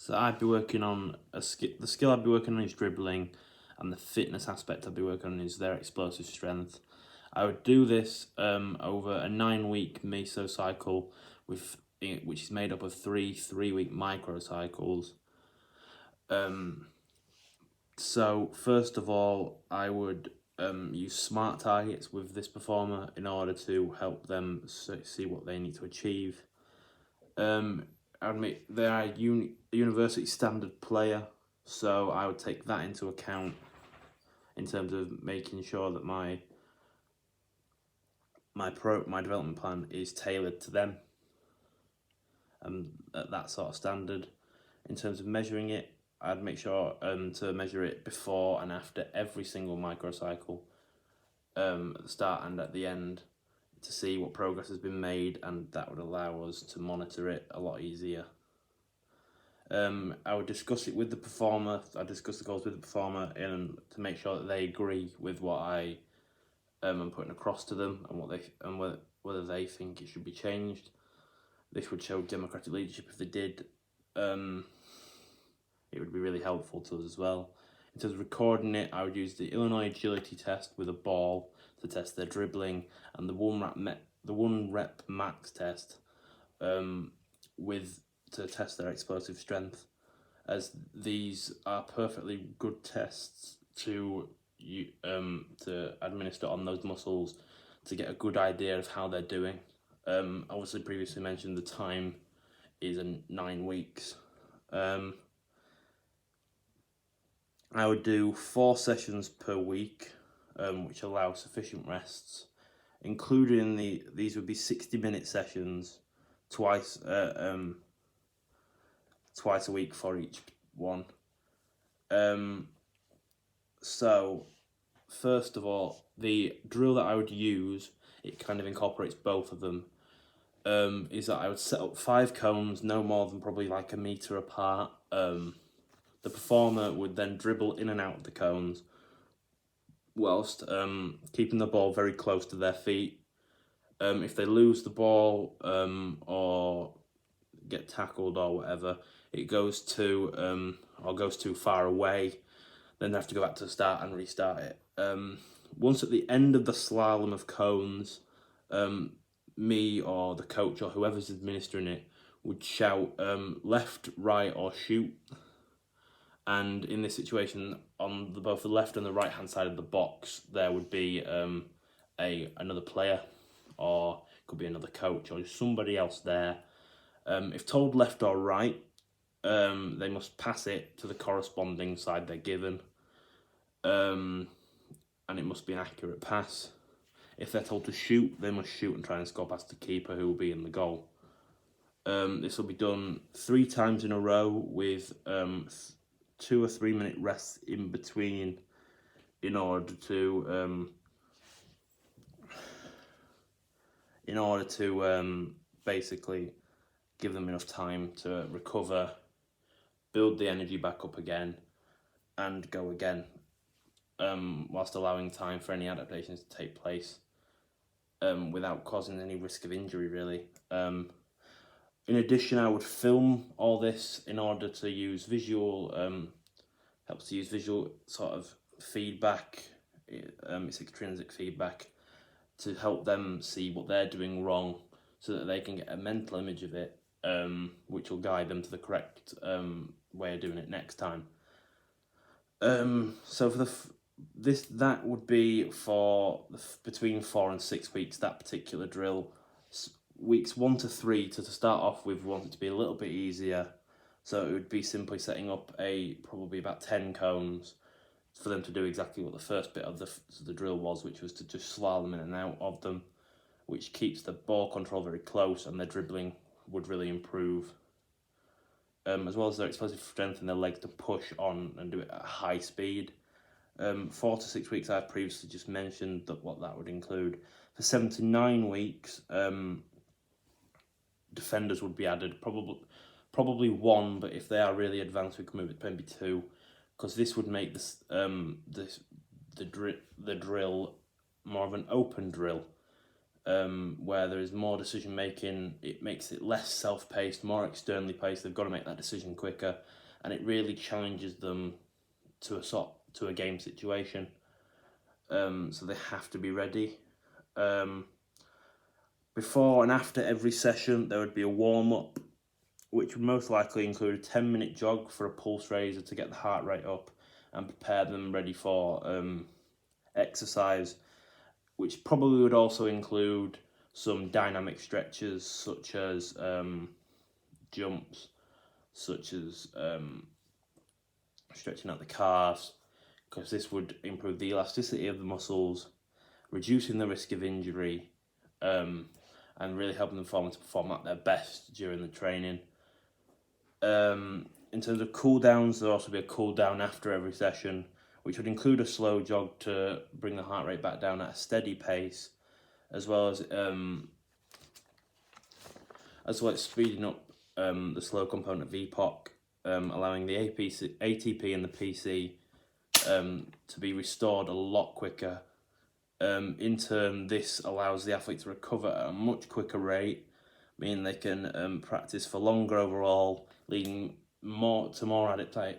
So I'd be working on the skill I'd be working on is dribbling, and the fitness aspect I'd be working on is their explosive strength. I would do this over a 9-week mesocycle which is made up of three-week microcycles. So first of all, I would use smart targets with this performer in order to help them see what they need to achieve. I'd make they are a university standard player, so I would take that into account in terms of making sure that my development plan is tailored to them at that sort of standard. In terms of measuring it, I'd make sure to measure it before and after every single microcycle, at the start and at the end, to see what progress has been made, and that would allow us to monitor it a lot easier. I would discuss it with the performer. I discuss the goals with the performer to make sure that they agree with what I am putting across to them and whether they think it should be changed. This would show democratic leadership if they did. It would be really helpful to us as well. In terms of recording it, I would use the Illinois agility test with a ball to test their dribbling, and the one rep max test to test their explosive strength, as these are perfectly good tests to administer on those muscles to get a good idea of how they're doing. Obviously, previously mentioned the time is 9 weeks. I would do 4 sessions per week, which allow sufficient rests, including these would be 60-minute sessions, twice a week for each one. So first of all, the drill that I would use, it kind of incorporates both of them. Is that I would set up 5 cones, no more than probably like a metre apart. The performer would then dribble in and out of the cones whilst keeping the ball very close to their feet. If they lose the ball or get tackled or whatever, it goes too far away, then they have to go back to the start and restart it. Once at the end of the slalom of cones, me or the coach or whoever's administering it would shout left, right, or shoot. And in this situation, on both the left and the right hand side of the box, there would be another player, or it could be another coach or somebody else there. If told left or right, they must pass it to the corresponding side they're given, and it must be an accurate pass. If they're told to shoot, they must shoot and try and score past the keeper, who will be in the goal. This will be done 3 times in a row with 2 or 3 minute rests in between, in order to basically give them enough time to recover, build the energy back up again, and go again, whilst allowing time for any adaptations to take place, without causing any risk of injury, really. In addition, I would film all this in order to use visual, helps to use visual sort of feedback, it's extrinsic feedback, to help them see what they're doing wrong, so that they can get a mental image of it, which will guide them to the correct way of doing it next time. So for that would be for between 4 and 6 weeks, that particular drill. Weeks 1 to 3 to start off with, want it to be a little bit easier, so it would be simply setting up probably about 10 cones for them to do exactly what the first bit of the drill was, which was to just slalom in and out of them, which keeps the ball control very close, and their dribbling would really improve, as well as their explosive strength and their legs to push on and do it at high speed. 4 to 6 weeks, I've previously just mentioned what that would include. For 7 to 9 weeks, defenders would be added, probably 1, but if they are really advanced, we can move it to maybe 2, because this would make the drill more of an open drill, where there is more decision making. It makes it less self-paced, more externally paced. They've got to make that decision quicker, and it really challenges them to a game situation. So they have to be ready. Before and after every session, there would be a warm-up, which would most likely include a 10-minute jog for a pulse raiser to get the heart rate up and prepare them ready for exercise, which probably would also include some dynamic stretches such as jumps, such as stretching out the calves, because this would improve the elasticity of the muscles, reducing the risk of injury, and really helping them to perform at their best during the training. In terms of cool downs, there'll also be a cool down after every session, which would include a slow jog to bring the heart rate back down at a steady pace, as well as speeding up the slow component of EPOC, allowing the ATP and the PC to be restored a lot quicker. In turn, this allows the athlete to recover at a much quicker rate, meaning they can practice for longer overall, leading more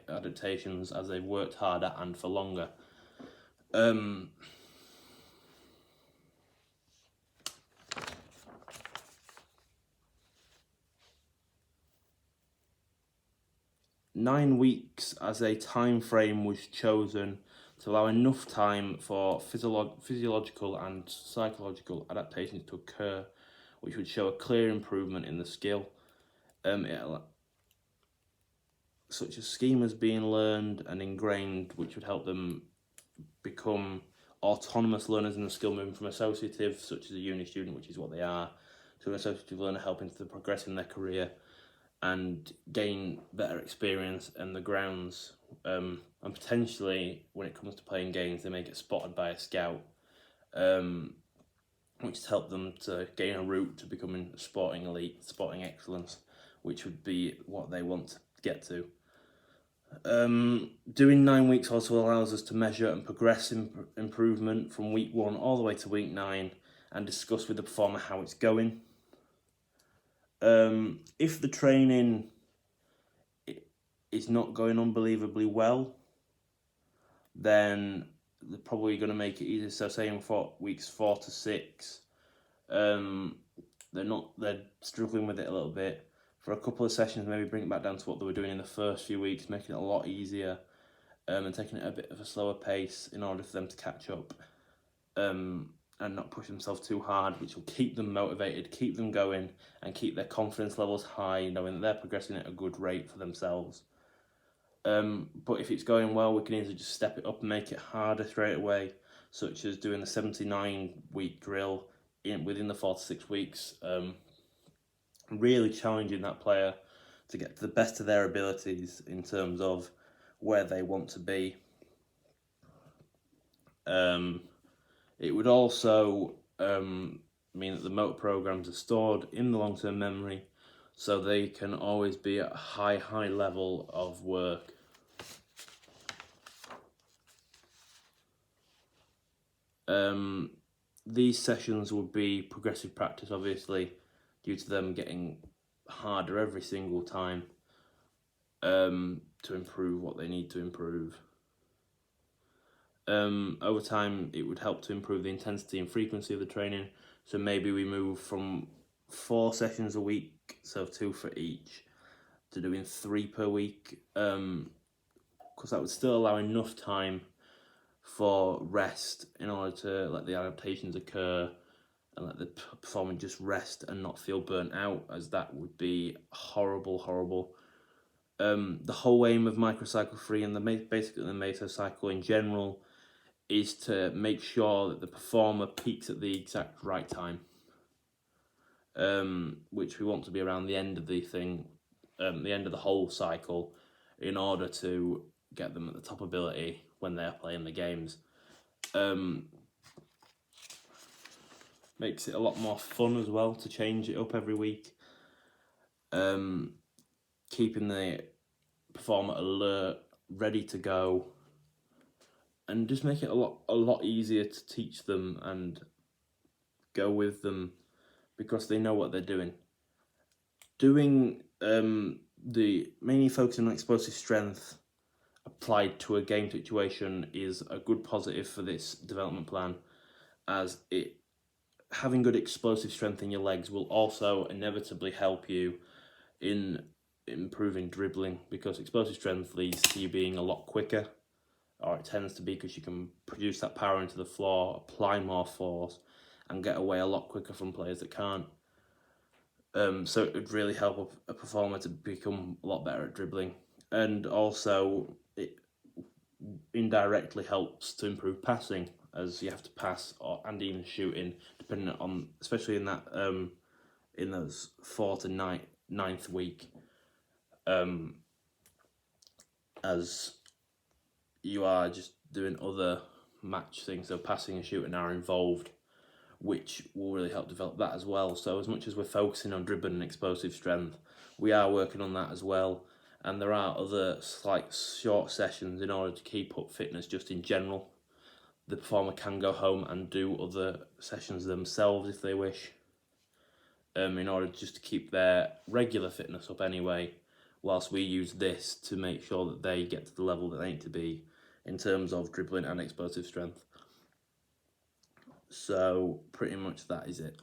adaptations as they've worked harder and for longer. 9 weeks as a time frame was chosen to allow enough time for physiological and psychological adaptations to occur, which would show a clear improvement in the skill. Such as schemas being learned and ingrained, which would help them become autonomous learners in the skill, moving from associative, such as a uni student, which is what they are, to an associative learner, helping to progress in their career and gain better experience in the grounds. And potentially, when it comes to playing games, they may get spotted by a scout, which has helped them to gain a route to becoming sporting elite, sporting excellence, which would be what they want to get to. Doing 9 weeks also allows us to measure and progress improvement from week 1 all the way to week 9 and discuss with the performer how it's going. If the training is not going unbelievably well, then they're probably going to make it easier. So saying for weeks 4 to 6, they're struggling with it a little bit. For a couple of sessions, maybe bring it back down to what they were doing in the first few weeks, making it a lot easier, and taking it a bit of a slower pace in order for them to catch up, and not push themselves too hard, which will keep them motivated, keep them going, and keep their confidence levels high, knowing that they're progressing at a good rate for themselves. But if it's going well, we can easily just step it up and make it harder straight away, such as doing the 79-week drill within the 4 to 6 weeks, really challenging that player to get to the best of their abilities in terms of where they want to be. It would also mean that the motor programs are stored in the long-term memory, so they can always be at a high level of work. These sessions would be progressive practice, obviously, due to them getting harder every single time to improve what they need to improve. Over time, it would help to improve the intensity and frequency of the training. So maybe we move from 4 sessions a week, so 2 for each, to doing 3 per week, because that would still allow enough time for rest in order to let the adaptations occur and let the performer just rest and not feel burnt out, as that would be horrible. The whole aim of microcycle 3 and basically the mesocycle in general is to make sure that the performer peaks at the exact right time, which we want to be around the end of the thing, the end of the whole cycle, in order to get them at the top ability when they're playing the games. Makes it a lot more fun as well to change it up every week, keeping the performer alert, ready to go, and just make it a lot easier to teach them and go with them because they know what they're doing. Doing the mainly focusing on explosive strength applied to a game situation is a good positive for this development plan, as it having good explosive strength in your legs will also inevitably help you in improving dribbling, because explosive strength leads to you being a lot quicker, or it tends to be, because you can produce that power into the floor, apply more force, and get away a lot quicker from players that can't. So it would really help a performer to become a lot better at dribbling, and also it indirectly helps to improve passing, as you have to pass and even shooting, depending on, especially in that in those 4th to 9th week, as you are just doing other match things, so passing and shooting are involved, which will really help develop that as well. So as much as we're focusing on dribbling and explosive strength, we are working on that as well. And there are other slight short sessions in order to keep up fitness just in general. The performer can go home and do other sessions themselves if they wish, in order just to keep their regular fitness up anyway, whilst we use this to make sure that they get to the level that they need to be in terms of dribbling and explosive strength. So pretty much that is it.